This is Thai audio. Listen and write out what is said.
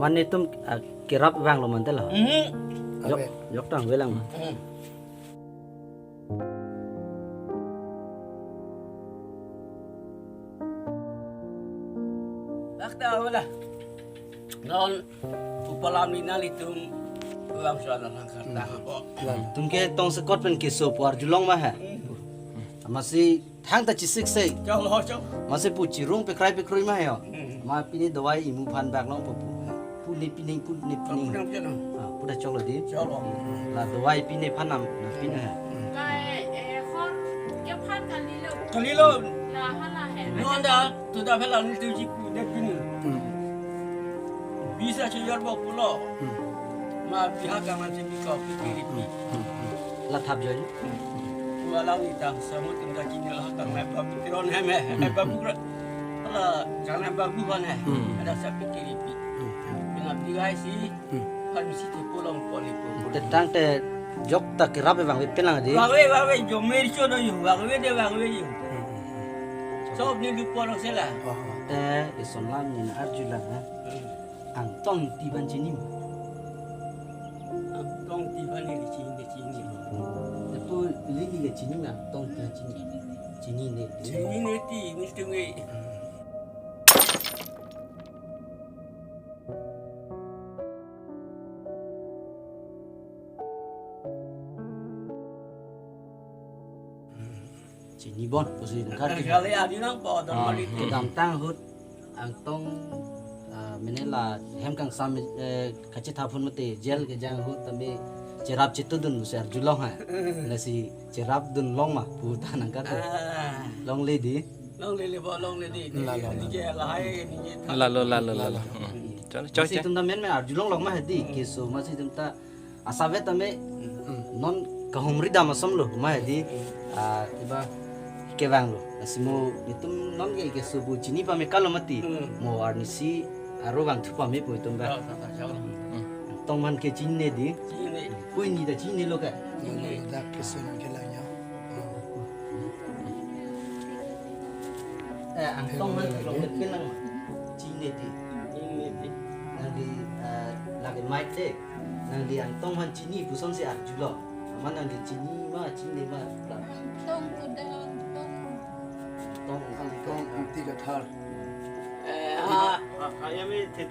มันนี่ตุ้มเกรับวางลงมันได้เหรอย ยกตั้งไว้แล้วมั้ง Akta wala. Non upalam ni nalitum ulam sana lang karta ko. ตุ้มแกต้องสะกดเป็นเกสโซปวาร์จุลองมาฮะมาสิทางตะจิสิกเซ Jauh lo jauh. มาสิปูจิรุงไปใครไปครุยมาเหรอมาปีนี้ดวายอิมูพันแบกน้องปูปูนี่ปีนี้ปูนี่ปีนี้ Kamu macam mana? ปูได้จอกเลยดิ Jauh lo. ลาดวายปีนี้พันนำปีนี้ฮะ คนเก็บพันกันนี่เลย Kali lo. ลาฮัลลาเห็น Non dah tu dah pernah ni tu jiku dek ni. Bisa cakap bawa pulau. Ma pihak yang macam ni kau fikir ni. ลาทับเยอะ Walau ni dah semua tinggal kini lah kan apa pikiran apa bukan. Kalau jangan bagu kan ada saya fikir ni. Dengan bigai sih. Kan mesti tu pulau poli poli. แต่ตั้งแต่ยกตะเกรับไปวางไว้เป็นหลังดิ Wawe jom mercu dah you. Wawe dia wawe you. So ni lupa orang salah. แต่ไอ้สอนลามนี่นะอาร์จุลังฮะอังต้องตีบันจินิม Tong tiba ni di sini sini. แต่ปูลิกิกับจินิมนะต้องตีจินิจินิเนี่ย Sini ni ti ni tengah. จินิบอนปูสินะครับ Kali ada nampak dalam balik คือดำตั้งหุดอังต้องเมเนลาแฮมกังซามขจิตาพุนมติเจลกับจังหุดแต่ไม่เจรับจิตตุดุนมุสยจุลองฮะนั่นสิเจรับดุนลองมาปูตานังกัดลองเลยดี Long lele bawa long lele. Ni je lahai ni je. Lalu. Cok. สิตุนตาเมนเมอาจุลองลองมาเฮดีเคสุมาสิตุนตาอาซาเวตาเมนอนกะฮุมริดามาสมโลมาเฮดีอิบะเกวังโลสิโมนิตุมนอนเกเคสุบูจินีปาเมกาโลมาติโมอาร์นิซีอารวังทุปาเมปุยตุมบะ ต้องมันke chin ne di Sini. pui ni da chin ne lo ka Dah kesan kelanya. ang tong man lo ke pinang chin ne di Ini ni. nang di lagi mic te nang di ang tong man chin ni bu son se ar ju lo man nang di chin ni ma chin ne ma ต้องกูเดินต้อง tong ang Kau tiga thar. Ah, kaya me te